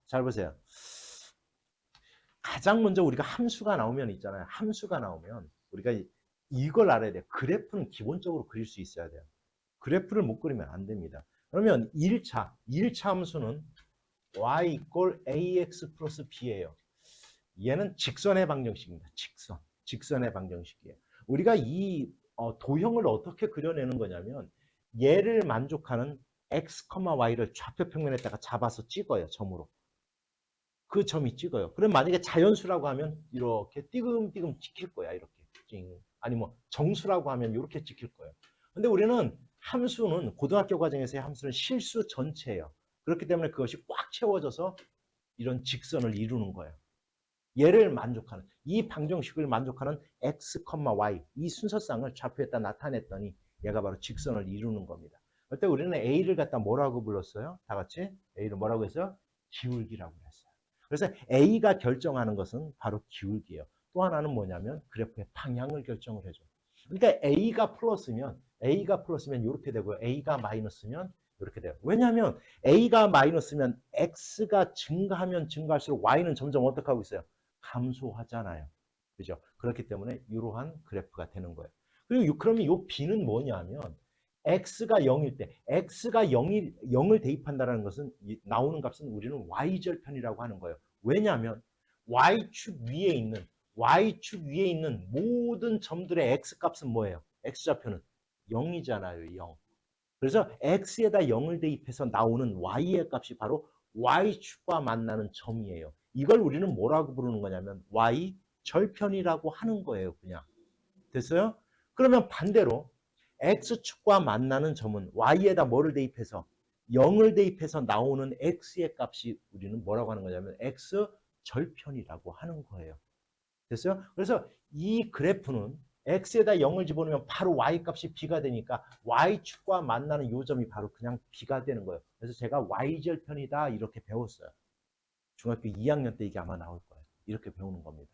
잘 보세요. 가장 먼저 우리가 함수가 나오면 있잖아요. 함수가 나오면 우리가 이걸 알아야 돼요. 그래프는 기본적으로 그릴 수 있어야 돼요. 그래프를 못 그리면 안 됩니다. 그러면 1차 함수는 y 이꼴 ax 플러스 b예요. 얘는 직선의 방정식입니다. 직선의 방정식이에요. 우리가 이 도형을 어떻게 그려내는 거냐면 얘를 만족하는 x, y를 좌표 평면에다가 잡아서 찍어요. 점으로. 그 점이 찍어요. 그럼 만약에 자연수라고 하면 이렇게 띠금띠금 찍힐 거야. 이렇게. 아니 뭐 정수라고 하면 이렇게 찍힐 거예요. 근데 우리는 함수는 고등학교 과정에서의 함수는 실수 전체예요. 그렇기 때문에 그것이 꽉 채워져서 이런 직선을 이루는 거예요. 얘를 만족하는 이 방정식을 만족하는 x, y 이 순서쌍을 좌표에다 나타냈더니 얘가 바로 직선을 이루는 겁니다. 그때 우리는 a를 갖다 뭐라고 불렀어요? 다 같이 a를 뭐라고 했어요? 기울기라고 했어요. 그래서 a가 결정하는 것은 바로 기울기예요. 또 하나는 뭐냐면 그래프의 방향을 결정을 해줘. 그러니까 a가 플러스면 이렇게 되고요. a가 마이너스면 이렇게 돼요. 왜냐하면 a가 마이너스면 x가 증가하면 증가할수록 y는 점점 어떻게 하고 있어요? 감소하잖아요. 그죠? 그렇기 때문에 이러한 그래프가 되는 거예요. 그리고 그러면 이 b는 뭐냐면 x가 0일 때 x가 0을 대입한다는 것은 나오는 값은 우리는 y절편이라고 하는 거예요. 왜냐하면 y축 위에 있는 모든 점들의 x값은 뭐예요? x좌표는 0이잖아요. 0. 그래서 x에다 0을 대입해서 나오는 y의 값이 바로 y축과 만나는 점이에요. 이걸 우리는 뭐라고 부르는 거냐면 y절편이라고 하는 거예요. 그냥. 됐어요? 그러면 반대로 x축과 만나는 점은 y에다 뭐를 대입해서 0을 대입해서 나오는 x의 값이 우리는 뭐라고 하는 거냐면 x절편이라고 하는 거예요. 됐어요? 그래서 이 그래프는 x에다 0을 집어넣으면 바로 y값이 b가 되니까 y축과 만나는 요점이 바로 그냥 b가 되는 거예요. 그래서 제가 y절편이다 이렇게 배웠어요. 중학교 2학년 때 이게 아마 나올 거예요. 이렇게 배우는 겁니다.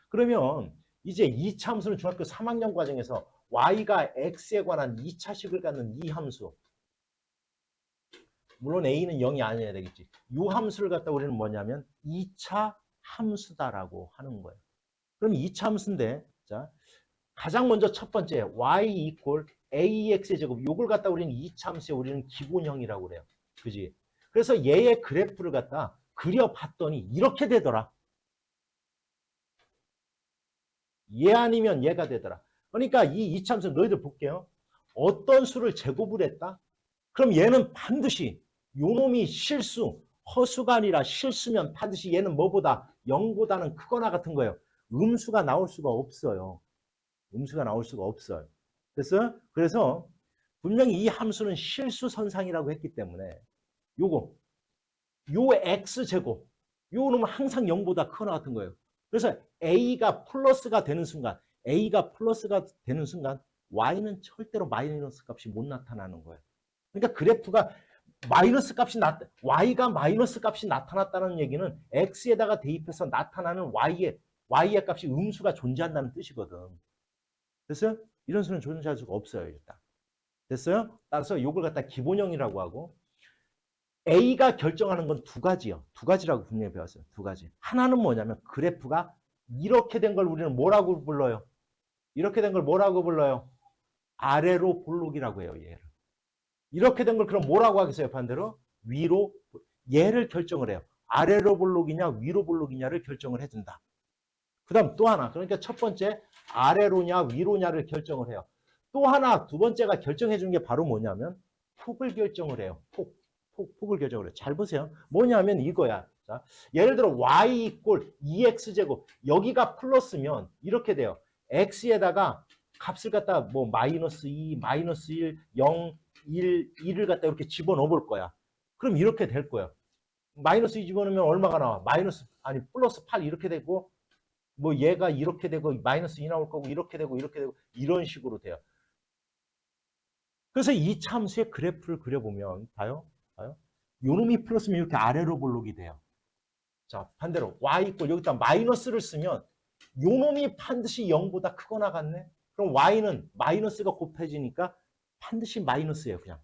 그러면 이제 2차 함수는 중학교 3학년 과정에서 y가 x에 관한 2차식을 갖는 이 함수, 물론 a는 0이 아니어야 되겠지. 이 함수를 갖다 우리는 뭐냐면 2차 함수다라고 하는 거예요. 그럼 2차 함수인데 자 가장 먼저 첫 번째 y 이꼴 ax의 제곱 요걸 갖다 우리는 2차 함수에 우리는 기본형이라고 그래요. 그지? 그래서 얘의 그래프를 갖다 그려봤더니 이렇게 되더라. 얘 아니면 얘가 되더라. 그러니까 이 2차 함수 너희들 볼게요. 어떤 수를 제곱을 했다? 그럼 얘는 반드시 요놈이 실수, 허수가 아니라 실수면 반드시 얘는 뭐보다 0보다는 크거나 같은 거예요. 음수가 나올 수가 없어요. 음수가 나올 수가 없어요. 됐어요? 그래서 분명히 이 함수는 실수선상이라고 했기 때문에 요거 요 x제곱 요 놈은 항상 0보다 크거나 같은 거예요. 그래서 a가 플러스가 되는 순간 y는 절대로 마이너스 값이 못 나타나는 거예요. 그러니까 그래프가 y가 마이너스 값이 나타났다는 얘기는 x에다가 대입해서 나타나는 y의 값이 음수가 존재한다는 뜻이거든. 됐어요? 이런 수는 존재할 수가 없어요, 일단. 됐어요? 따라서 이걸 갖다 기본형이라고 하고 A가 결정하는 건 두 가지요. 두 가지라고 분명히 배웠어요. 두 가지. 하나는 뭐냐면 그래프가 이렇게 된 걸 우리는 뭐라고 불러요? 이렇게 된 걸 뭐라고 불러요? 아래로 볼록이라고 해요, 얘를. 이렇게 된 걸 그럼 뭐라고 하겠어요, 반대로? 위로, 얘를 결정을 해요. 아래로 볼록이냐, 위로 볼록이냐를 결정을 해준다. 그 다음 또 하나. 그러니까 첫 번째, 아래로냐, 위로냐를 결정을 해요. 또 하나, 두 번째가 결정해 준 게 바로 뭐냐면, 폭을 결정을 해요. 폭을 결정을 해요. 잘 보세요. 뭐냐면 이거야. 자, 예를 들어, y 이꼴 2x제곱. 여기가 플러스면, 이렇게 돼요. x에다가 값을 갖다 뭐, 마이너스 2, 마이너스 1, 0, 1, 1을 갖다 이렇게 집어넣어 볼 거야. 그럼 이렇게 될 거야. 마이너스 2 집어넣으면 얼마가 나와? 플러스 8 이렇게 되고, 뭐 얘가 이렇게 되고 마이너스 2 나올 거고 이렇게 되고 이런 식으로 돼요. 그래서 이 참수의 그래프를 그려보면 봐요. 요놈이 플러스면 이렇게 아래로 볼록이 돼요. 자 반대로 y 이꼴 여기다 마이너스를 쓰면 요놈이 반드시 0보다 크거나 같네. 그럼 y는 마이너스가 곱해지니까 반드시 마이너스예요. 그냥.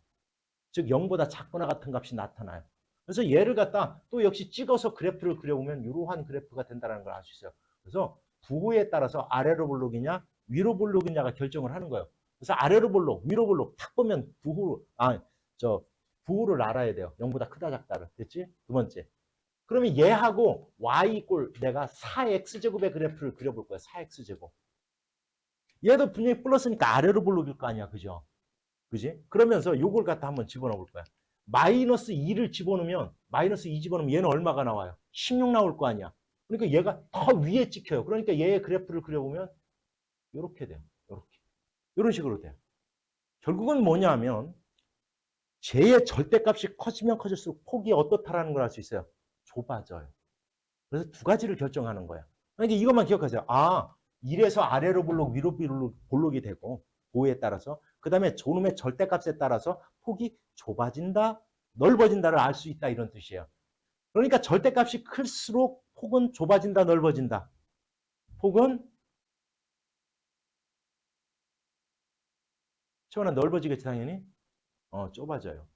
즉 0보다 작거나 같은 값이 나타나요. 그래서 얘를 갖다 또 역시 찍어서 그래프를 그려보면 이러한 그래프가 된다는 걸 알 수 있어요. 그래서 부호에 따라서 아래로 볼록이냐 위로 볼록이냐가 결정을 하는 거예요. 그래서 아래로 볼록, 위로 볼록 딱 보면 부호를 알아야 돼요. 0보다 크다 작다를. 됐지? 두 번째. 그러면 얘하고 y 이꼴 내가 4x제곱의 그래프를 그려볼 거야. 4x제곱. 얘도 분명히 플러스니까 아래로 볼록일 거 아니야. 그죠? 그지? 그러면서 요걸 갖다 한번 집어넣어 볼 거야. 마이너스 2를 집어넣으면 마이너스 2 집어넣으면 얘는 얼마가 나와요? 16 나올 거 아니야. 그러니까 얘가 더 위에 찍혀요. 그러니까 얘의 그래프를 그려보면 이렇게 돼요. 이렇게. 이런 식으로 돼요. 결국은 뭐냐면 J의 절대값이 커지면 커질수록 폭이 어떻다라는 걸 알 수 있어요. 좁아져요. 그래서 두 가지를 결정하는 거야. 그러니까 이것만 기억하세요. 아, 1에서 아래로 볼록, 위로 볼록이 되고 보호에 따라서 그 다음에 저놈의 절대값에 따라서 폭이 좁아진다, 넓어진다를 알 수 있다 이런 뜻이에요. 그러니까 절대값이 클수록 폭은 좁아진다, 넓어진다. 폭은 시원아 넓어지겠지 당연히. 좁아져요.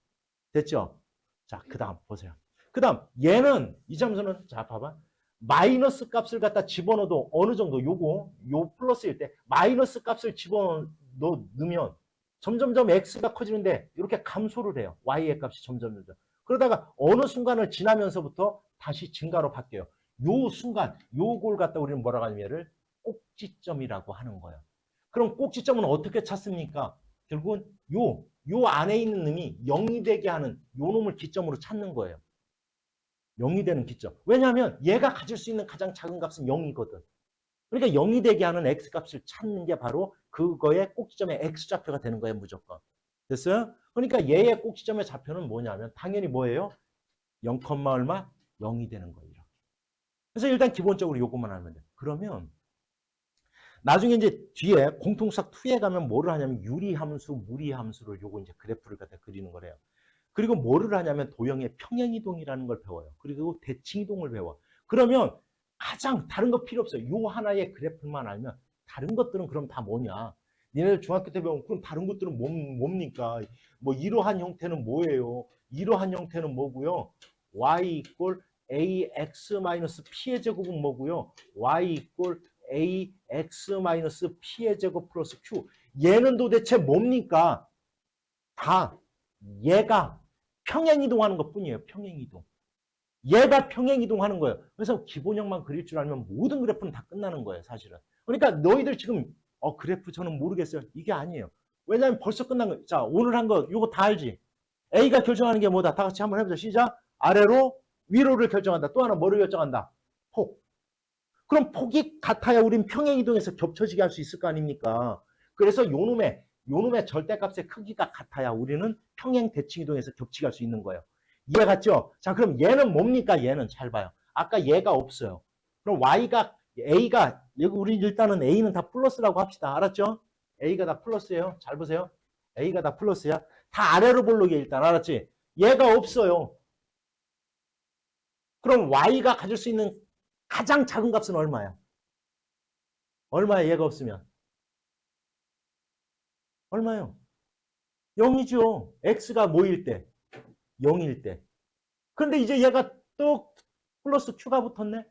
됐죠? 자, 그 다음 보세요. 그 다음 얘는 이 점수는 자 봐봐. 마이너스 값을 갖다 집어넣어도 어느 정도 요 플러스일 때 마이너스 값을 집어넣으면 점점점 x가 커지는데 이렇게 감소를 해요. y의 값이 점점. 그러다가 어느 순간을 지나면서부터 다시 증가로 바뀌어요. 요 순간 요걸 갖다 우리는 뭐라고 하냐면 얘를 꼭지점이라고 하는 거예요. 그럼 꼭지점은 어떻게 찾습니까? 결국은 요 안에 있는 놈이 0이 되게 하는 요 놈을 기점으로 찾는 거예요. 0이 되는 기점. 왜냐하면 얘가 가질 수 있는 가장 작은 값은 0이거든. 그러니까 0이 되게 하는 x값을 찾는 게 바로 그거의 꼭지점의 x좌표가 되는 거예요. 무조건. 됐어요? 그러니까 얘의 꼭지점의 좌표는 뭐냐면 당연히 뭐예요? 0, 얼마? 0이 되는 거예요. 그래서 일단 기본적으로 요것만 하면 돼요. 그러면 나중에 이제 뒤에 공통수학 2에 가면 뭐를 하냐면 유리함수, 무리함수를 요거 이제 그래프를 갖다 그리는 거래요. 그리고 뭐를 하냐면 도형의 평행이동이라는 걸 배워요. 그리고 대칭이동을 배워. 그러면 가장 다른 거 필요 없어요. 요 하나의 그래프만 알면 다른 것들은 그럼 다 뭐냐? 니네들 중학교 때 배우면 그럼 다른 것들은 뭡니까? 뭐 이러한 형태는 뭐예요? 이러한 형태는 뭐고요? y 이꼴 ax-p의 제곱은 뭐고요? y 이꼴 ax-p의 제곱 플러스 q. 얘는 도대체 뭡니까? 다 얘가 평행이동하는 것 뿐이에요. 평행이동. 얘가 평행이동하는 거예요. 그래서 기본형만 그릴 줄 알면 모든 그래프는 다 끝나는 거예요. 사실은. 그러니까 너희들 지금 그래프 저는 모르겠어요. 이게 아니에요. 왜냐하면 벌써 끝난 거예요. 자, 오늘 한 거 이거 다 알지? A가 결정하는 게 뭐다? 다 같이 한번 해보자. 시작. 아래로 위로를 결정한다. 또 하나 뭐를 결정한다? 폭. 그럼 폭이 같아야 우린 평행이동에서 겹쳐지게 할 수 있을 거 아닙니까? 그래서 요놈의 절대값의 크기가 같아야 우리는 평행 대칭이동에서 겹치게 할 수 있는 거예요. 이해 갔죠? 자, 그럼 얘는 뭡니까? 얘는 잘 봐요. 아까 얘가 없어요. 그럼 A가, 우리 일단은 A는 다 플러스라고 합시다. 알았죠? A가 다 플러스예요. 잘 보세요. A가 다 플러스야. 다 아래로 볼록이 일단 알았지? 얘가 없어요. 그럼 Y가 가질 수 있는 가장 작은 값은 얼마야? 얼마야 얘가 없으면? 얼마요? 0이죠. X가 뭐일 때? 0일 때. 근데 이제 얘가 또 플러스 Q가 붙었네?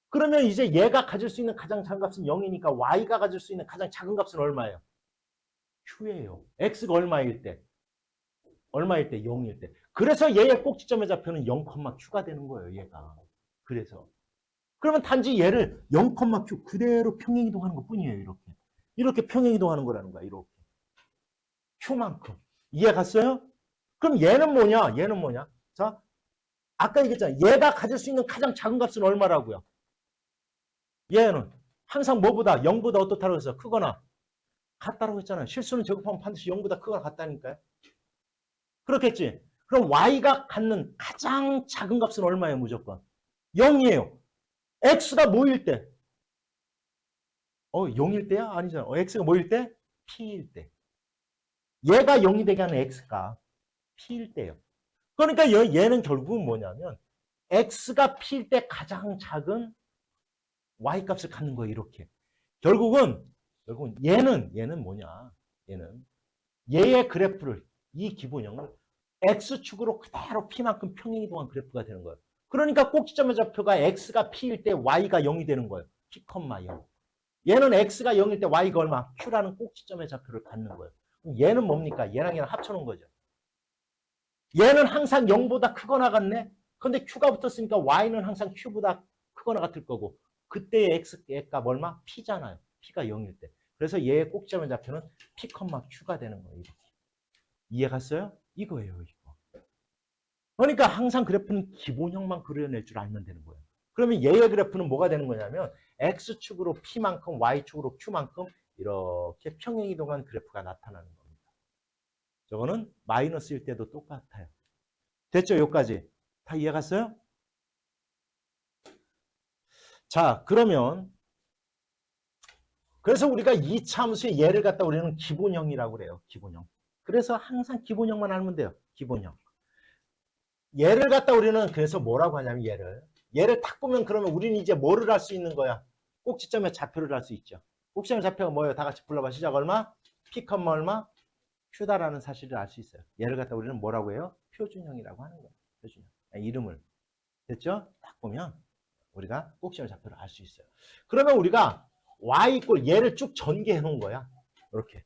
그러면 이제 얘가 가질 수 있는 가장 작은 값은 0이니까 Y가 가질 수 있는 가장 작은 값은 얼마예요? Q예요. X가 얼마일 때? 얼마일 때? 0일 때. 그래서 얘의 꼭지점의 좌표는 0, Q가 되는 거예요. 얘가. 그래서. 그러면 단지 얘를 0, Q 그대로 평행이동하는 것 뿐이에요. 이렇게. 이렇게 평행이동하는 거라는 거야. 이렇게. Q만큼. 이해 갔어요? 그럼 얘는 뭐냐? 얘는 뭐냐? 자, 아까 얘기했잖아요. 얘가 가질 수 있는 가장 작은 값은 얼마라고요? 얘는 항상 뭐보다 0보다 어떻다고 했어? 크거나 같다라고 했잖아요. 실수는 제곱하면 반드시 0보다 크거나 같다니까요. 그렇겠지? 그럼 y가 갖는 가장 작은 값은 얼마예요? 무조건 0이에요. x가 뭐일 때? 0일 때야? 아니잖아. x가 뭐일 때? p일 때. 얘가 0이 되게 하는 x가 p일 때예요. 그러니까 얘는 결국은 뭐냐면 x가 p일 때 가장 작은 y값을 갖는 거예요. 이렇게. 결국은 얘는 뭐냐? 얘는 얘의 그래프를 이 기본형을 x축으로 그대로 p만큼 평행이동한 그래프가 되는 거예요. 그러니까 꼭지점의 좌표가 x가 p일 때 y가 0이 되는 거예요. p, 0. 얘는 x가 0일 때 y가 얼마? q라는 꼭지점의 좌표를 갖는 거예요. 그럼 얘는 뭡니까? 얘랑 얘랑 합쳐놓은 거죠. 얘는 항상 0보다 크거나 같네? 근데 q가 붙었으니까 y는 항상 q보다 크거나 같을 거고 그때의 x값 얼마? p잖아요. p가 0일 때. 그래서 얘의 꼭지점의 좌표는 p, q가 되는 거예요. 이렇게. 이해 갔어요? 이거예요. 이거. 그러니까 항상 그래프는 기본형만 그려낼 줄 알면 되는 거예요. 그러면 얘의 그래프는 뭐가 되는 거냐면 x축으로 p만큼 y축으로 q만큼 이렇게 평행이동한 그래프가 나타나는 겁니다. 저거는 마이너스일 때도 똑같아요. 됐죠? 여기까지. 다 이해 갔어요? 자, 그러면 그래서 우리가 이 참수의 얘를 갖다 우리는 기본형이라고 그래요. 기본형. 그래서 항상 기본형만 알면 돼요. 기본형. 얘를 갖다 우리는 그래서 뭐라고 하냐면 얘를 딱 보면 그러면 우리는 이제 뭐를 할 수 있는 거야? 꼭지점의 좌표를 할 수 있죠. 꼭지점의 좌표가 뭐예요? 다 같이 불러봐. 시작 얼마? p, 얼마? q다라는 사실을 알 수 있어요. 얘를 갖다 우리는 뭐라고 해요? 표준형이라고 하는 거예요. 표준형. 이름을. 됐죠? 딱 보면 우리가 꼭지점의 좌표를 알 수 있어요. 그러면 우리가 y 이꼴 얘를 쭉 전개해 놓은 거야. 이렇게.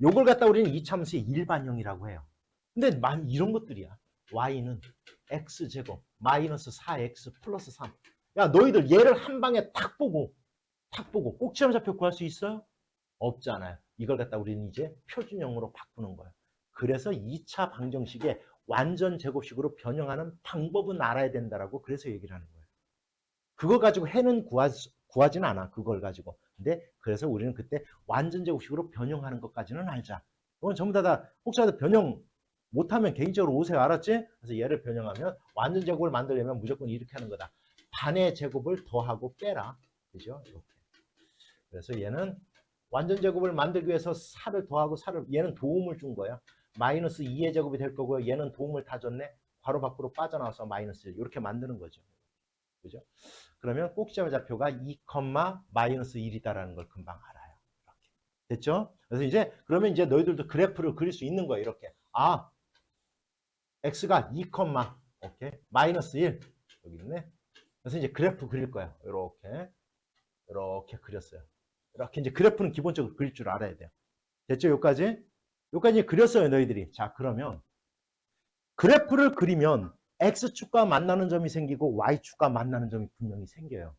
요걸 갖다 우리는 이 참수의 일반형이라고 해요. 근데 이런 것들이야. y는 x제곱 마이너스 4x 플러스 3. 야, 너희들 얘를 한 방에 탁 보고 꼭지점 좌표 구할 수 있어요? 없잖아요. 이걸 갖다 우리는 이제 표준형으로 바꾸는 거예요. 그래서 2차 방정식에 완전 제곱식으로 변형하는 방법은 알아야 된다라고 그래서 얘기를 하는 거예요. 그거 가지고 해는 구하진 않아. 그걸 가지고. 근데 그래서 우리는 그때 완전 제곱식으로 변형하는 것까지는 알자. 그건 전부 다 혹시라도 변형 못하면 개인적으로 오세요. 알았지? 그래서 얘를 변형하면 완전 제곱을 만들려면 무조건 이렇게 하는 거다. 반의 제곱을 더하고 빼라. 그죠? 이렇게. 그래서 얘는 완전 제곱을 만들기 위해서 4를 더하고 4를 얘는 도움을 준 거야. 마이너스 2의 제곱이 될 거고요. 얘는 도움을 다 줬네. 괄호 밖으로 빠져나와서 마이너스 1 이렇게 만드는 거죠. 그죠? 그러면 꼭지점의 좌표가 2, 마이너스 1이다라는 걸 금방 알아요. 이렇게. 됐죠? 그래서 이제 그러면 이제 너희들도 그래프를 그릴 수 있는 거예요. 이렇게. 아, x가 2, 오케이. 마이너스 1 여기 있네. 그래서 이제 그래프 그릴 거예요. 이렇게 그렸어요. 이렇게 이제 그래프는 기본적으로 그릴 줄 알아야 돼요. 됐죠? 여기까지? 여기까지 그렸어요, 너희들이. 자, 그러면 그래프를 그리면 x축과 만나는 점이 생기고 y축과 만나는 점이 분명히 생겨요.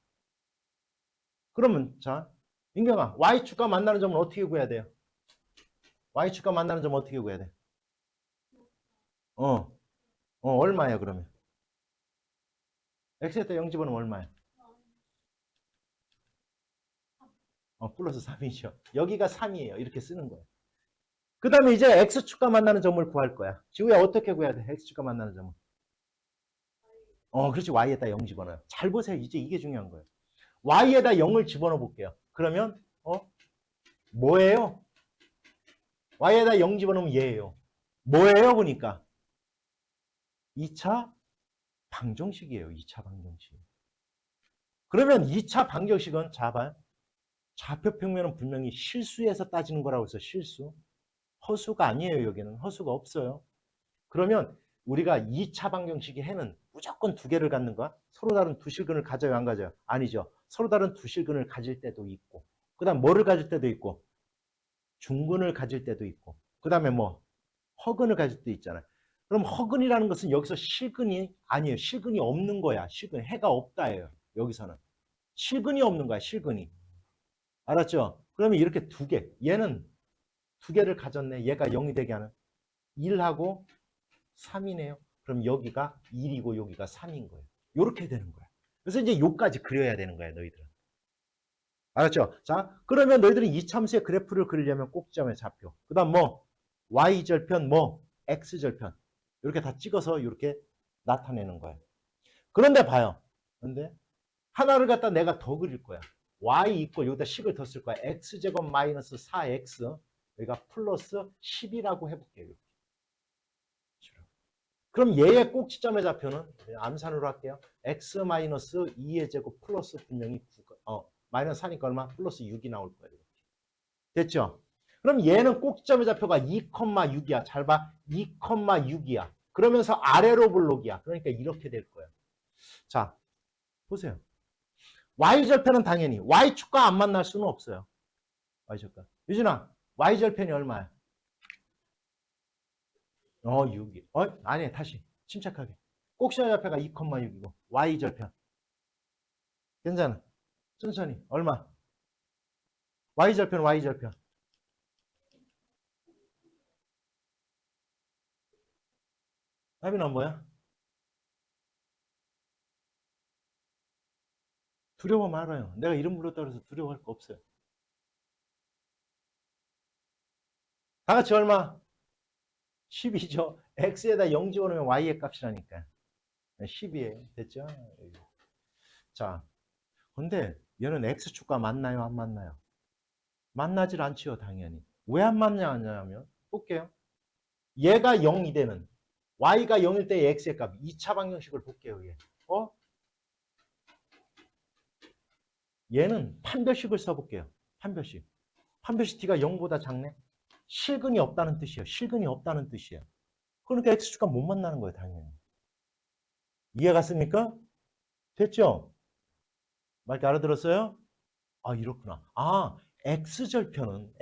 그러면 자, 민경아, y축과 만나는 점은 어떻게 구해야 돼요? y축과 만나는 점은 어떻게 구해야 돼? 얼마예요, 그러면? x에다 0 집어넣으면 얼마예요? 플러스 3이죠. 여기가 3이에요. 이렇게 쓰는 거예요. 그 다음에 이제 x축과 만나는 점을 구할 거야. 지우야, 어떻게 구해야 돼? x축과 만나는 점은? 그렇지. y에다 0 집어넣어요. 잘 보세요. 이제 이게 중요한 거예요. y에다 0을 집어넣어 볼게요. 그러면 뭐예요? y에다 0 집어넣으면 얘예요. 뭐예요? 보니까 2차 방정식이에요. 2차 방정식. 그러면 2차 방정식은 봐요. 좌표 평면은 분명히 실수에서 따지는 거라고 해서 실수. 허수가 아니에요. 여기는 허수가 없어요. 그러면 우리가 2차 방정식의 해는 무조건 두 개를 갖는 거야? 서로 다른 두 실근을 가져요, 안 가져요? 아니죠. 서로 다른 두 실근을 가질 때도 있고, 그 다음 뭐를 가질 때도 있고, 중근을 가질 때도 있고, 그 다음에 뭐 허근을 가질 때도 있잖아요. 그럼 허근이라는 것은 여기서 실근이 아니에요. 실근이 없는 거야. 실근, 해가 없다예요. 여기서는. 실근이 없는 거야, 실근이. 알았죠? 그러면 이렇게 두 개, 얘는 두 개를 가졌네. 얘가 0이 되게 하는. 1하고 3이네요. 그럼 여기가 1이고 여기가 3인 거예요. 이렇게 되는 거야. 그래서 이제 요까지 그려야 되는 거야, 너희들은. 알았죠? 자, 그러면 너희들은 이 참수의 그래프를 그리려면 꼭지점의 좌표. 그 다음 뭐, y절편, 뭐, x절편. 이렇게 다 찍어서 이렇게 나타내는 거예요. 그런데 봐요. 그런데 하나를 갖다 내가 더 그릴 거야. y 있고 여기다 식을 더 쓸 거야. x제곱 마이너스 4x. 여기가 플러스 10이라고 해볼게요. 이렇게. 그럼 얘의 꼭지점의 좌표는 암산으로 할게요. x-2의 제곱 플러스 분명히 9, 마이너스 4니까 얼마? 플러스 6이 나올 거예요. 이렇게. 됐죠? 그럼 얘는 꼭지점의 좌표가 2,6이야. 잘 봐. 2,6이야. 그러면서 아래로 블록이야. 그러니까 이렇게 될 거야. 자, 보세요. y절편은 당연히 y축과 안 만날 수는 없어요. y절편. 유진아, y절편이 얼마야? 6이. 아니, 다시. 침착하게. 꼭지점의 좌표가 2,6이고 y절편. 괜찮아. 천천히. 얼마? y절편, y절편. 하빈아 뭐야? 두려워 말아요. 내가 이름 불렀다고 해서 두려워할 거 없어요. 다 같이 얼마? 12죠. x에다 0 집어넣으면 y의 값이라니까. 12에 됐죠? 자, 근데 얘는 x축과 만나요? 안 만나요? 만나질 않지요, 당연히. 왜 안 만나냐면 볼게요. 얘가 0이 되는 y가 0일 때의 x의 값 2차 방정식을 볼게요. 얘. 얘는 판별식을 써볼게요. 판별식. 판별식 t가 0보다 작네? 실근이 없다는 뜻이에요. 실근이 없다는 뜻이에요. 그러니까 x축과 못 만나는 거예요, 당연히. 이해가 갔습니까? 됐죠? 말 알아들었어요? 아, 이렇구나. 아, x절편은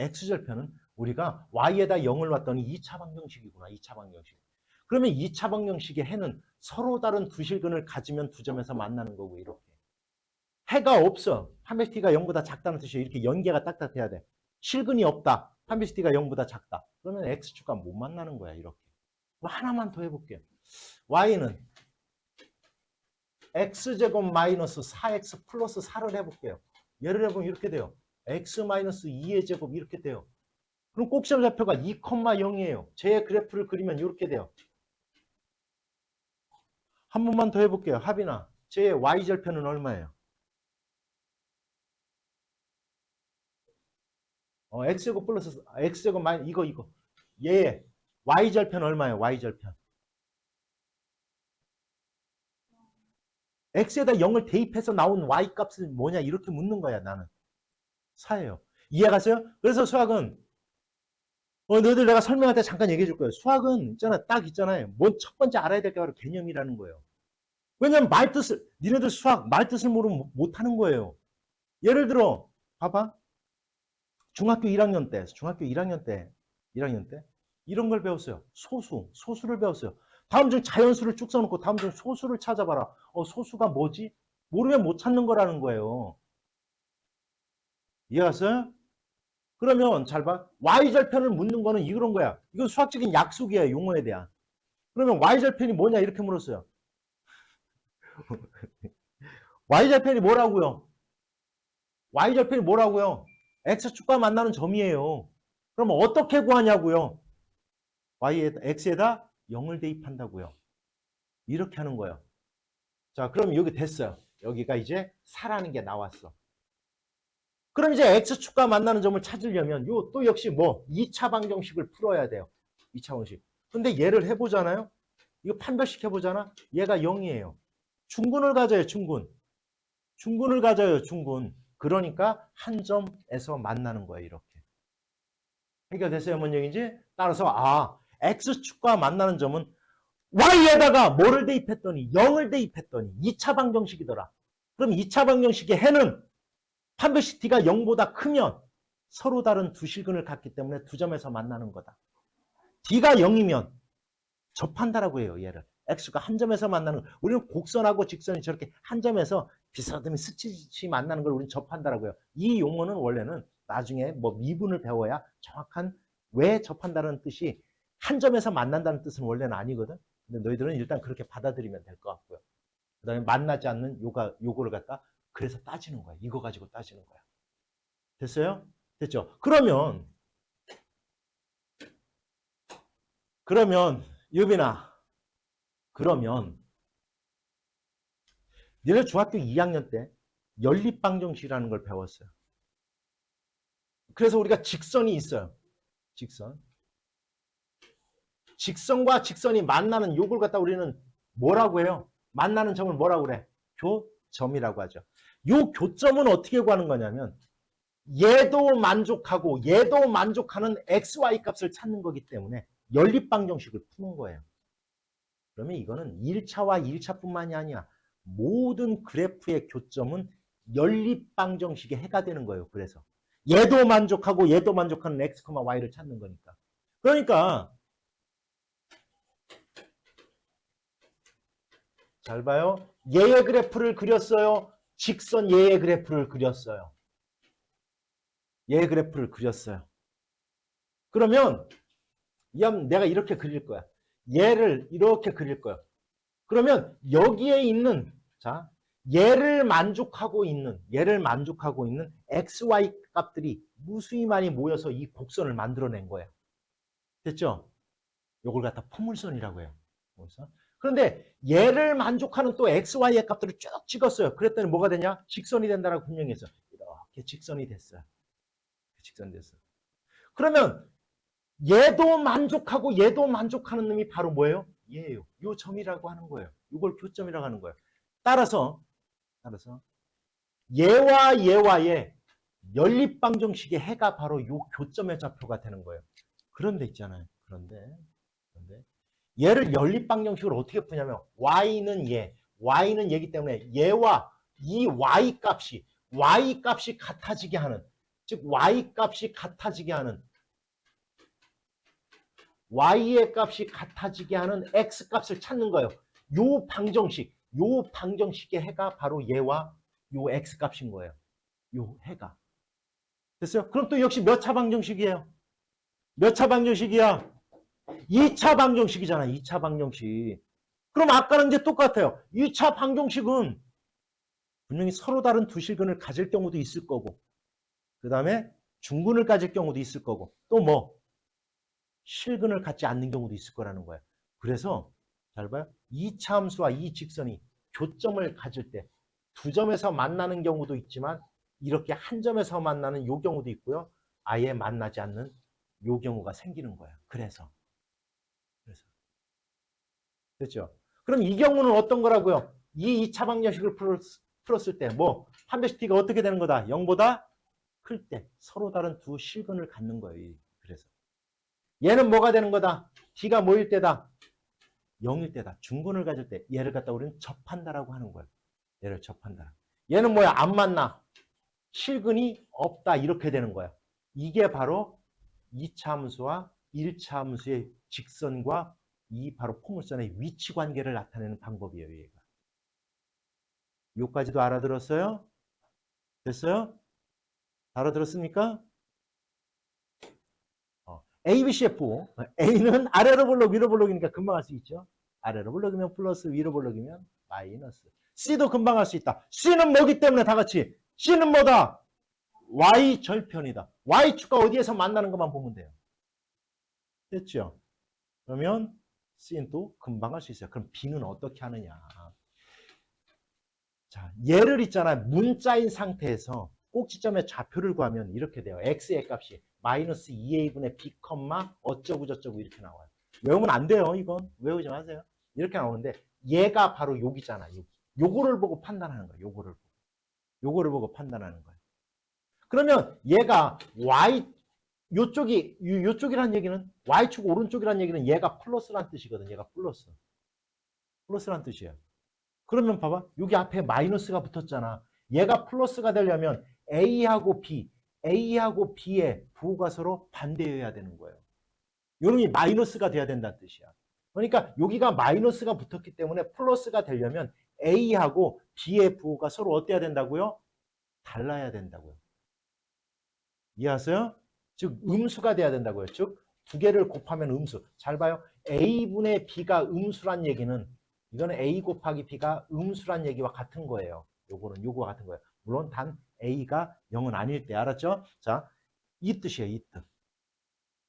우리가 y에다 0을 놨더니 2차 방정식이구나. 2차 방정식. 그러면 2차 방정식의 해는 서로 다른 두 실근을 가지면 두 점에서 만나는 거고, 이렇게. 해가 없어. 판별식t가 0보다 작다는 뜻이에요. 이렇게 연계가 딱딱 돼야 돼. 실근이 없다. 판별식t가 0보다 작다. 그러면 x축과 못 만나는 거야, 이렇게. 하나만 더 해볼게요. y는 x제곱 마이너스 4x 플러스 4를 해볼게요. 예를 해보면 이렇게 돼요. x 마이너스 2의 제곱 이렇게 돼요. 그럼 꼭지점 좌표가 2,0이에요. 제 그래프를 그리면 이렇게 돼요. 한 번만 더 해볼게요. 하빈아, 제 y절편은 얼마예요? x제곱 플러스 x제곱 마이너스 이거. 얘 y절편 얼마예요? y절편. x에다 0을 대입해서 나온 y 값은 뭐냐 이렇게 묻는 거야 나는. 4예요. 이해가세요? 그래서 수학은 너희들 내가 설명할 때 잠깐 얘기해 줄 거예요. 수학은 있잖아, 딱 있잖아요. 뭔 첫 번째 알아야 될 게 바로 개념이라는 거예요. 왜냐면 말뜻을 니네들 수학 말뜻을 모르면 못 하는 거예요. 예를 들어 봐봐. 중학교 1학년 때 이런 걸 배웠어요. 소수를 배웠어요. 다음 중 자연수를 쭉 써놓고 다음 중 소수를 찾아봐라. 소수가 뭐지? 모르면 못 찾는 거라는 거예요. 이해갔어요? 그러면 잘 봐. y절편을 묻는 거는 이런 거야. 이건 수학적인 약속이야, 용어에 대한. 그러면 y절편이 뭐냐 이렇게 물었어요. y절편이 뭐라고요? y절편이 뭐라고요? x축과 만나는 점이에요. 그럼 어떻게 구하냐고요? x에다 0을 대입한다고요. 이렇게 하는 거예요. 자, 그럼 여기 됐어요. 여기가 이제 4라는 게 나왔어. 그럼 이제 x축과 만나는 점을 찾으려면 요 또 역시 뭐 2차 방정식을 풀어야 돼요. 2차 방정식. 근데 얘를 해보잖아요. 이거 판별식 해보잖아. 얘가 0이에요. 중군을 가져요. 중군을 가져요. 중군. 그러니까 한 점에서 만나는 거예요. 이렇게. 해결됐어요? 뭔 얘기인지? 따라서 x축과 만나는 점은 y에다가 뭐를 대입했더니 0을 대입했더니 2차 방정식이더라. 그럼 2차 방정식의 해는 판별식 t가 0보다 크면 서로 다른 두 실근을 갖기 때문에 두 점에서 만나는 거다. t가 0이면 접한다라고 해요. 얘를. x가 한 점에서 만나는 거. 우리는 곡선하고 직선이 저렇게 한 점에서 비스듬히 스치듯이 만나는 걸 우리는 접한다라고 해요. 이 용어는 원래는 나중에 뭐 미분을 배워야 정확한 왜 접한다는 뜻이 한 점에서 만난다는 뜻은 원래는 아니거든. 근데 너희들은 일단 그렇게 받아들이면 될 것 같고요. 그 다음에 만나지 않는 요거를 갖다 그래서 따지는 거야. 이거 가지고 따지는 거야. 됐어요? 됐죠? 그러면 유빈아, 그러면 니네 중학교 2학년 때 연립방정식이라는 걸 배웠어요. 그래서 우리가 직선이 있어요. 직선과 직선이 만나는 요걸 갖다 우리는 뭐라고 해요? 만나는 점을 뭐라고 그래? 교점이라고 하죠. 요 교점은 어떻게 구하는 거냐면 얘도 만족하고 얘도 만족하는 XY 값을 찾는 거기 때문에 연립방정식을 푸는 거예요. 그러면 이거는 1차와 1차뿐만이 아니야. 모든 그래프의 교점은 연립방정식의 해가 되는 거예요. 그래서 얘도 만족하고 얘도 만족하는 X, Y를 찾는 거니까. 그러니까 잘 봐요. 얘의 그래프를 그렸어요. 직선 얘의 그래프를 그렸어요. 얘의 그래프를 그렸어요. 그러면 내가 이렇게 그릴 거야. 얘를 이렇게 그릴 거야. 그러면 여기에 있는 자 얘를 만족하고 있는 XY 값들이 무수히 많이 모여서 이 곡선을 만들어낸 거예요. 됐죠? 요걸 갖다 포물선이라고 해요. 포물선. 그런데 얘를 만족하는 또 XY의 값들을 쭉 찍었어요. 그랬더니 뭐가 되냐? 직선이 된다라고 분명히 했어. 이렇게 직선이 됐어요. 직선이 됐어. 그러면 얘도 만족하고 얘도 만족하는 놈이 바로 뭐예요? 얘예요. 요 점이라고 하는 거예요. 이걸 교점이라고 하는 거예요. 따라서 얘와 얘와의 연립방정식의 해가 바로 요 교점의 좌표가 되는 거예요. 그런데 있잖아요. 그런데 얘를 연립방정식으로 어떻게 푸냐면 y는 얘기 때문에 얘와 이 y 값이 같아지게 하는 즉 y 값이 같아지게 하는 y의 값이 같아지게 하는 x 값을 찾는 거예요. 요 방정식의 해가 바로 얘와 요 x 값인 거예요. 요 해가. 됐어요? 그럼 또 역시 몇 차 방정식이에요? 몇 차 방정식이야? 2차 방정식이잖아. 2차 방정식. 그럼 아까는 이제 똑같아요. 2차 방정식은 분명히 서로 다른 두 실근을 가질 경우도 있을 거고 그 다음에 중근을 가질 경우도 있을 거고 또 뭐 실근을 갖지 않는 경우도 있을 거라는 거예요. 그래서 잘 봐요. 2차 함수와 이 직선이 교점을 가질 때 두 점에서 만나는 경우도 있지만 이렇게 한 점에서 만나는 요 경우도 있고요. 아예 만나지 않는 요 경우가 생기는 거예요. 그래서 됐죠? 그럼 이 경우는 어떤 거라고요? 이 2차 방정식을 풀었을 때 뭐 판별식 t가 어떻게 되는 거다? 0보다 클 때 서로 다른 두 실근을 갖는 거예요. 그래서 얘는 뭐가 되는 거다? t가 뭐일 때다? 0일 때다. 중근을 가질 때 얘를 갖다 우리는 접한다라고 하는 거예요. 얘를 접한다. 얘는 뭐야? 안 만나. 실근이 없다. 이렇게 되는 거야. 이게 바로 2차 함수와 1차 함수의 직선과 이 바로 포물선의 위치 관계를 나타내는 방법이에요. 얘가. 요까지도 알아들었어요? 됐어요? 알아들었습니까? ABCF A는 아래로 볼록 위로 볼록이니까 금방 할 수 있죠. 아래로 볼록이면 플러스 위로 볼록이면 마이너스. C도 금방 할 수 있다. C는 뭐기 때문에 다 같이 C는 뭐다? Y 절편이다. Y축과 어디에서 만나는 것만 보면 돼요. 됐죠? 그러면 C는 또 금방 할 수 있어요. 그럼 B는 어떻게 하느냐? 자, 얘를 있잖아요. 문자인 상태에서 꼭지점의 좌표를 구하면 이렇게 돼요. x의 값이 마이너스 2a분의 b, 어쩌고 저쩌고 이렇게 나와요. 외우면 안 돼요. 이건 외우지 마세요. 이렇게 나오는데 얘가 바로 여기잖아. 여기. 요거를 보고 판단하는 거예요. 요거를 보고 판단하는 거예요. 그러면 얘가 y 요쪽이란 얘기는 y축 오른쪽이란 얘기는 얘가 플러스란 뜻이거든. 얘가 플러스란 뜻이에요. 그러면 봐봐. 여기 앞에 마이너스가 붙었잖아. 얘가 플러스가 되려면 A하고 B의 부호가 서로 반대여야 되는 거예요. 요놈이 마이너스가 돼야 된다는 뜻이야. 그러니까 여기가 마이너스가 붙었기 때문에 플러스가 되려면 A하고 B의 부호가 서로 어때야 된다고요? 달라야 된다고요. 이해하세요? 즉 음수가 돼야 된다고요. 즉 두 개를 곱하면 음수. 잘 봐요. A분의 B가 음수란 얘기는 이거는 A 곱하기 B가 음수란 얘기와 같은 거예요. 요거와 같은 거예요. 물론 단 A가 0은 아닐 때. 알았죠? 자, 이 뜻이에요. 이 뜻.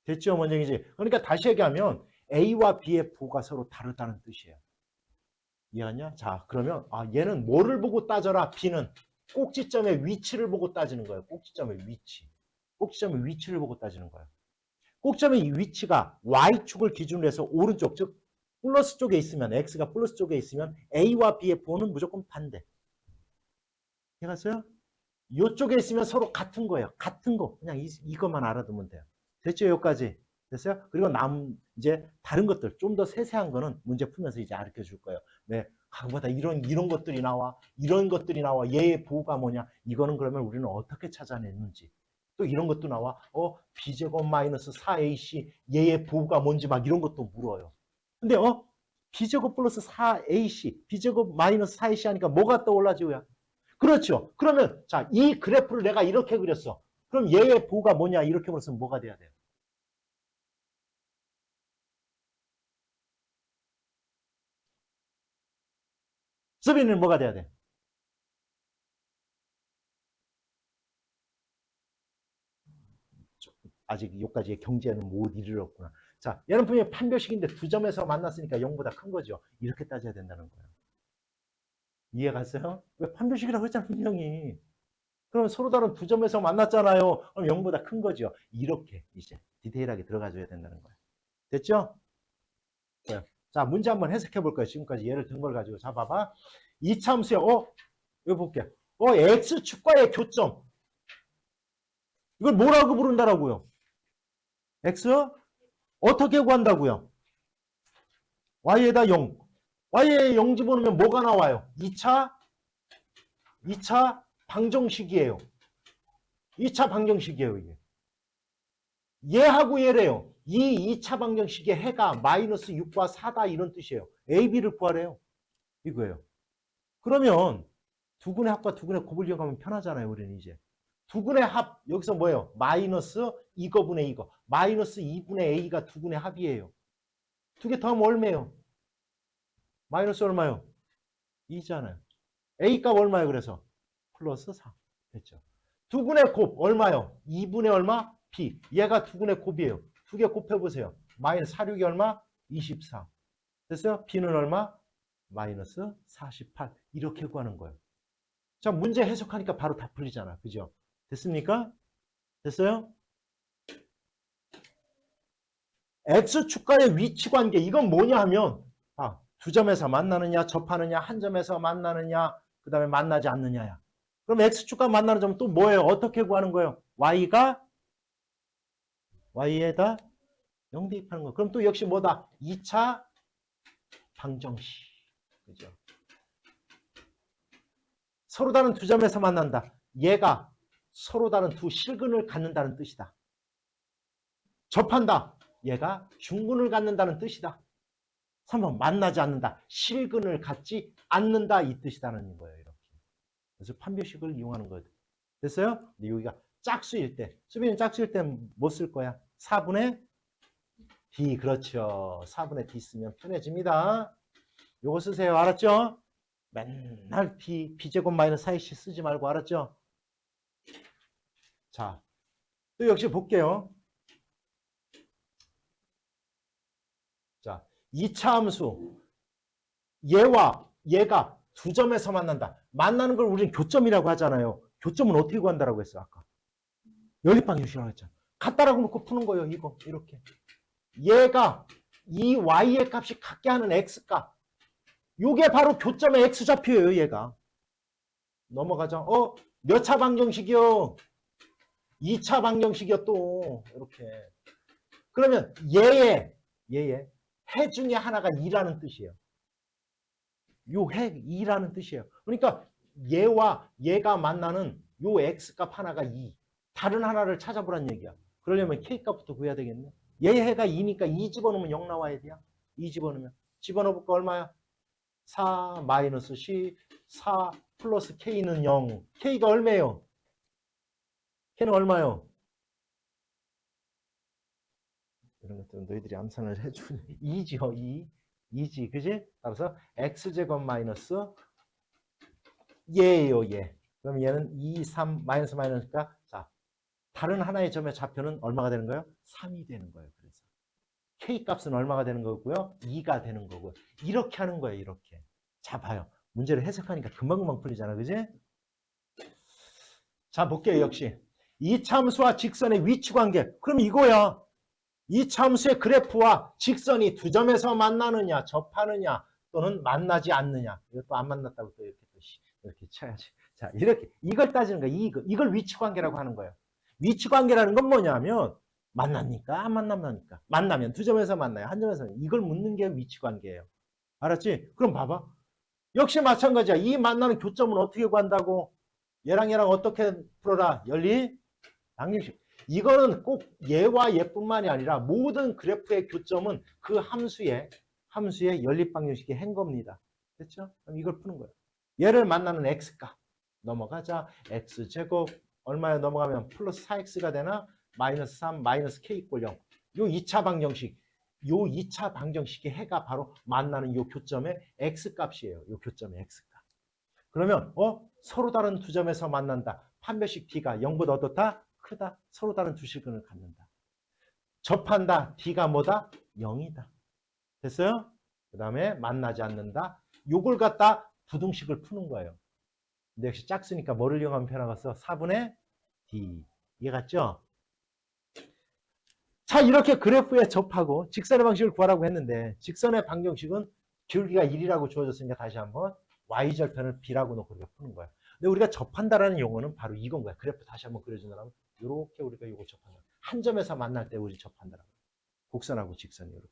됐죠? 뭔 얘기지? 그러니까 다시 얘기하면 A와 B의 부호가 서로 다르다는 뜻이에요. 이해하냐? 자, 그러면 얘는 뭐를 보고 따져라? B는 꼭지점의 위치를 보고 따지는 거예요. 꼭지점의 위치를 보고 따지는 거예요. 꼭지점의 위치가 Y축을 기준으로 해서 오른쪽, 즉 플러스 쪽에 있으면 X가 플러스 쪽에 있으면 A와 B의 부호는 무조건 반대. 이해갔어요? 이쪽에 있으면 서로 같은 거예요. 같은 거. 그냥 이것만 알아두면 돼요. 됐죠? 여기까지. 됐어요? 그리고 이제 다른 것들, 좀 더 세세한 거는 문제 풀면서 이제 가르쳐 줄 거예요. 네. 그보다 이런 것들이 나와. 이런 것들이 나와. 얘의 부호가 뭐냐. 이거는 그러면 우리는 어떻게 찾아냈는지. 또 이런 것도 나와. b제곱 마이너스 4ac 얘의 부호가 뭔지 막 이런 것도 물어요. 근데 b제곱 플러스 4ac, b제곱 마이너스 4ac 하니까 뭐가 떠올라 지우야? 그렇죠. 그러면 자, 이 그래프를 내가 이렇게 그렸어. 그럼 얘의 부호가 뭐냐? 이렇게 그렸으면 뭐가 돼야 돼요? 수빈이는 뭐가 돼야 돼? 아직 여기까지의 경제는 못 이르렀구나. 자, 얘는 분명히 판별식인데 두 점에서 만났으니까 0보다 큰 거죠. 이렇게 따져야 된다는 거예요. 이해 갔어요? 왜 판별식이라고 했잖아, 분명히. 그럼 서로 다른 두 점에서 만났잖아요. 그럼 0보다 큰 거죠. 이렇게 이제 디테일하게 들어가줘야 된다는 거예요. 됐죠? 네. 자, 문제 한번 해석해 볼 거예요. 지금까지 예를 든 걸 가지고. 자, 봐봐. 이차 함수에, 이거 볼게. x축과의 교점. 이걸 뭐라고 부른다라고요? x? 어떻게 구한다고요? y에다 0. y에 0 집어넣으면 뭐가 나와요? 2차 방정식이에요. 2차 방정식이에요, 이게. 얘하고 얘래요. 이 2차 방정식의 해가 마이너스 6과 4다 이런 뜻이에요. a, b를 구하래요. 이거예요. 그러면 두근의 합과 두근의 곱을 이용하면 편하잖아요, 우리는 이제. 두근의 합, 여기서 뭐예요? 마이너스 2거분의 이거. 마이너스 2분의 a가 두근의 합이에요. 두 개 더하면 얼마예요? 마이너스 얼마요? 2잖아요. a 값 얼마예요, 그래서? 플러스 4. 됐죠. 두근의 곱 얼마요? 2분의 얼마? b. 얘가 두근의 곱이에요. 두 개 곱해보세요. 마이너스 4, 6이 얼마? 24. 됐어요? b는 얼마? 마이너스 48. 이렇게 구하는 거예요. 자, 문제 해석하니까 바로 다 풀리잖아. 그죠? 됐습니까? 됐어요? x축과의 위치 관계. 이건 뭐냐 하면 두 점에서 만나느냐, 접하느냐, 한 점에서 만나느냐, 그 다음에 만나지 않느냐야. 그럼 x축과 만나는 점은 또 뭐예요? 어떻게 구하는 거예요? y에다 0 대입하는 거. 그럼 또 역시 뭐다? 2차 방정식. 그죠? 서로 다른 두 점에서 만난다. 얘가 서로 다른 두 실근을 갖는다는 뜻이다. 접한다. 얘가 중근을 갖는다는 뜻이다. 3번 만나지 않는다. 실근을 갖지 않는다. 이 뜻이다는 거예요. 이렇게. 그래서 판별식을 이용하는 거예요. 됐어요? 근데 여기가 짝수일 때. 수빈이 짝수일 때 뭐 쓸 거야? 4분의 D. 그렇죠. 4분의 D 쓰면 편해집니다. 요거 쓰세요. 알았죠? 맨날 B제곱 마이너스 4AC 쓰지 말고 알았죠? 자, 또 역시 볼게요. 자, 2차 함수. 얘와 얘가 두 점에서 만난다. 만나는 걸 우리는 교점이라고 하잖아요. 교점은 어떻게 구한다라고 했어, 아까? 연립방정식이라고 했잖아. 같다라고 놓고 푸는 거예요, 이거. 이렇게. 얘가 이 y의 값이 같게 하는 x값. 요게 바로 교점의 x좌표예요, 얘가. 넘어가자. 몇 차 방정식이요? 2차 방정식이요, 또. 이렇게. 그러면 얘의 해 중에 하나가 2라는 뜻이에요. 요 해 2라는 뜻이에요. 그러니까 얘와 얘가 만나는 요 x값 하나가 2. 다른 하나를 찾아보란 얘기야. 그러려면 k값부터 구해야 되겠네. 얘 해가 2니까 2 집어넣으면 0 나와야 돼요. 2 집어넣으면. 집어넣어볼까 얼마야? 4 마이너스 C 4 플러스 K는 0. K가 얼마예요? K는 얼마요? 이런 것들은 너희들이 암산을 해주는 2죠. 2지. 그지? 따라서 X제곱 마이너스 얘예요. 얘. 그럼 얘는 2, 3 마이너스 마이너스니까 자 다른 하나의 점의 좌표는 얼마가 되는 거예요? 3이 되는 거예요. 그래서 K값은 얼마가 되는 거고요? 2가 되는 거고요. 이렇게 하는 거예요. 이렇게. 자 봐요. 문제를 해석하니까 금방금방 풀리잖아. 그지? 자 볼게요. 역시 이 참수와 직선의 위치 관계. 그럼 이거야. 이 참수의 그래프와 직선이 두 점에서 만나느냐, 접하느냐, 또는 만나지 않느냐. 이것도 안 만났다고 또 이렇게 쳐야지. 자, 이렇게 이걸 따지는 거야. 이걸 위치관계라고 하는 거예요. 위치관계라는 건 뭐냐면 만납니까? 안 만납니까? 만나면 두 점에서 만나요. 한 점에서 만나요. 이걸 묻는 게 위치관계예요. 알았지? 그럼 봐봐. 역시 마찬가지야. 이 만나는 교점은 어떻게 구한다고? 얘랑 어떻게 풀어라? 연리 방정식. 이거는 꼭 얘와 얘뿐만이 아니라 모든 그래프의 교점은 그 함수의 연립 방정식이 한 겁니다. 됐죠? 그럼 이걸 푸는 거예요. 얘를 만나는 x값 넘어가자. x제곱 얼마에 넘어가면 플러스 4x가 되나? 마이너스 3 마이너스 k = 0. 요 2차 방정식. 요 2차 방정식의 해가 바로 만나는 요 교점의 x값이에요. 요 교점의 x값. 그러면 서로 다른 두 점에서 만난다. 판별식 d가 0보다 어떻다? 크다. 서로 다른 두 실근을 갖는다. 접한다. d가 뭐다? 0이다. 됐어요? 그 다음에 만나지 않는다. 요걸 갖다 부등식을 푸는 거예요. 근데 역시 짝수니까 뭐를 이용하면 편하겠어? 4분의 d. 이해 갔죠? 자, 이렇게 그래프에 접하고 직선의 방식을 구하라고 했는데 직선의 방정식은 기울기가 1이라고 주어졌으니까 다시 한번 y절편을 b라고 놓고 우리가 푸는 거야. 근데 우리가 접한다라는 용어는 바로 이건 거야. 그래프 다시 한번 그려준다면 이렇게 우리가 이거 접한다. 한 점에서 만날 때 우리 접한다라고. 곡선하고 직선이 이렇게.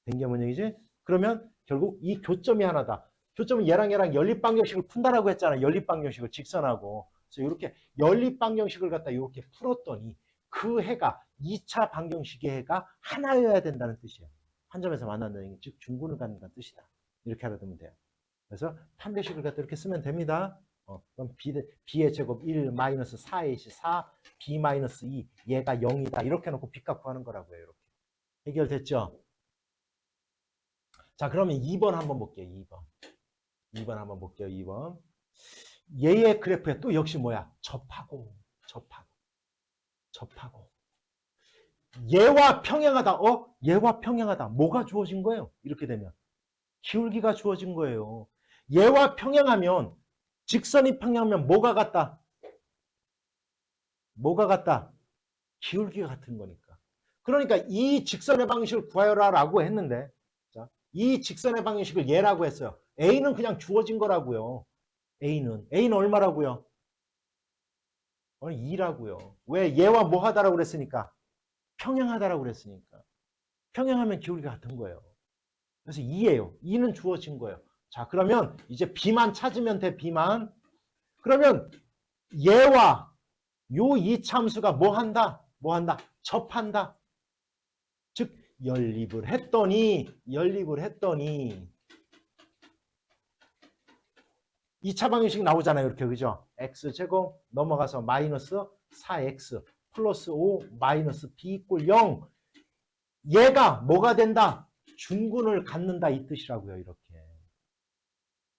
된 게 뭔 얘기지? 그러면 결국 이 교점이 하나다. 교점은 얘랑 연립방정식을 푼다라고 했잖아. 연립방정식을 직선하고. 그래서 이렇게 연립방정식을 갖다 이렇게 풀었더니 그 해가 2차 방정식의 해가 하나여야 된다는 뜻이에요. 한 점에서 만난다는 게 즉 중군을 갖는다는 뜻이다. 이렇게 알아두면 돼요. 그래서 판별식을 갖다 이렇게 쓰면 됩니다. 그럼 b의 제곱 1 마이너스 4의 4 b 마이너스 2 얘가 0이다. 이렇게 놓고 b값 구하는 거라고요. 이렇게. 해결됐죠? 자, 그러면 2번 한번 볼게요. 2번 한번 볼게요. 2번. 얘의 그래프에 또 역시 뭐야? 접하고. 얘와 평행하다. 얘와 평행하다. 뭐가 주어진 거예요? 이렇게 되면. 기울기가 주어진 거예요. 얘와 평행하면, 직선이 평행하면 뭐가 같다? 뭐가 같다? 기울기가 같은 거니까. 그러니까 이 직선의 방식을 구하여라 라고 했는데, 자, 이 직선의 방식을 얘라고 했어요. A는 그냥 주어진 거라고요. A는 얼마라고요? 2라고요. 왜? 얘와 뭐 하다라고 그랬으니까? 평행하다라고 그랬으니까. 평행하면 기울기가 같은 거예요. 그래서 2예요. 2는 주어진 거예요. 자, 그러면 이제 B만 찾으면 돼. B만. 그러면 얘와 요 이 참수가 뭐 한다? 접한다. 즉 연립을 했더니 2차 방정식 나오잖아요. 이렇게 그죠? x제곱 넘어가서 마이너스 4x 플러스 5 마이너스 b = 0. 얘가 뭐가 된다? 중군을 갖는다 이 뜻이라고요. 이렇게.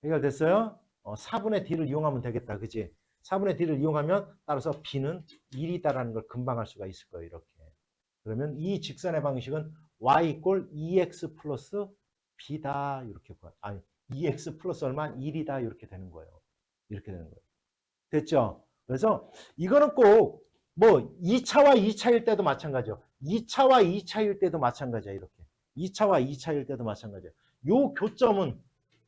해결됐어요? 4분의 d를 이용하면 되겠다. 그지? 4분의 d를 이용하면 따라서 b는 1이다라는 걸 금방 알 수가 있을 거예요. 이렇게. 그러면 이 직선의 방식은 y = 2x 플러스 b다. 이렇게 아니 2x 플러스 얼마? 1이다. 이렇게 되는 거예요. 이렇게 되는 거예요. 됐죠? 그래서 이거는 꼭 뭐 2차와 2차일 때도 마찬가지예요. 2차와 2차일 때도 마찬가지야. 이렇게. 2차와 2차일 때도 마찬가지예요. 요 교점은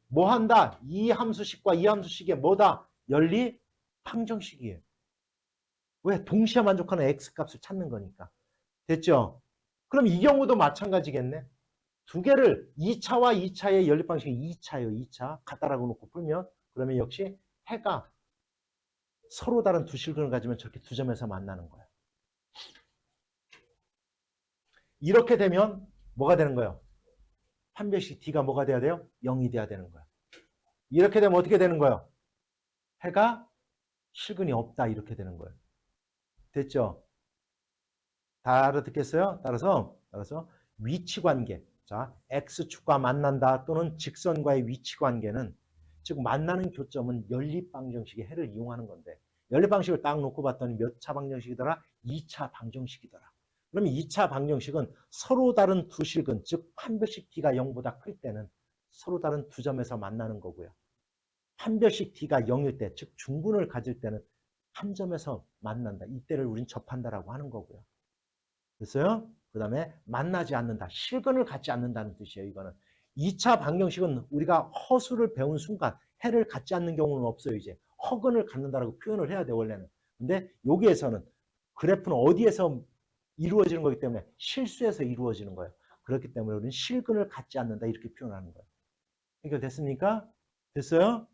뭐 한다? 이 함수식과 이 함수식의 뭐다? 연립 방정식이에요. 왜? 동시에 만족하는 x값을 찾는 거니까. 됐죠? 그럼 이 경우도 마찬가지겠네. 두 개를 2차와 2차의 연립 방식이 2차예요. 2차. 같다라고 놓고 풀면 그러면 역시 해가 서로 다른 두 실근을 가지면 저렇게 두 점에서 만나는 거예요. 이렇게 되면 뭐가 되는 거예요? 판별식 d가 뭐가 돼야 돼요? 0이 돼야 되는 거예요. 이렇게 되면 어떻게 되는 거예요? 해가 실근이 없다. 이렇게 되는 거예요. 됐죠? 다 알아듣겠어요? 따라서 위치관계. 자, x축과 만난다 또는 직선과의 위치관계는 즉 만나는 교점은 연립방정식의 해를 이용하는 건데 연립방식을 딱 놓고 봤더니 몇 차 방정식이더라? 2차 방정식이더라. 그러면 2차 방정식은 서로 다른 두 실근 즉 판별식 d가 0보다 클 때는 서로 다른 두 점에서 만나는 거고요. 판별식 d가 0일 때 즉 중군을 가질 때는 한 점에서 만난다. 이때를 우린 접한다라고 하는 거고요. 됐어요? 그 다음에 만나지 않는다. 실근을 갖지 않는다는 뜻이에요. 이거는. 2차 방정식은 우리가 허수를 배운 순간 해를 갖지 않는 경우는 없어요. 이제 허근을 갖는다라고 표현을 해야 돼, 원래는. 근데 여기에서는 그래프는 어디에서 이루어지는 거기 때문에 실수에서 이루어지는 거예요. 그렇기 때문에 우리는 실근을 갖지 않는다 이렇게 표현하는 거예요. 해결됐습니까? 됐어요?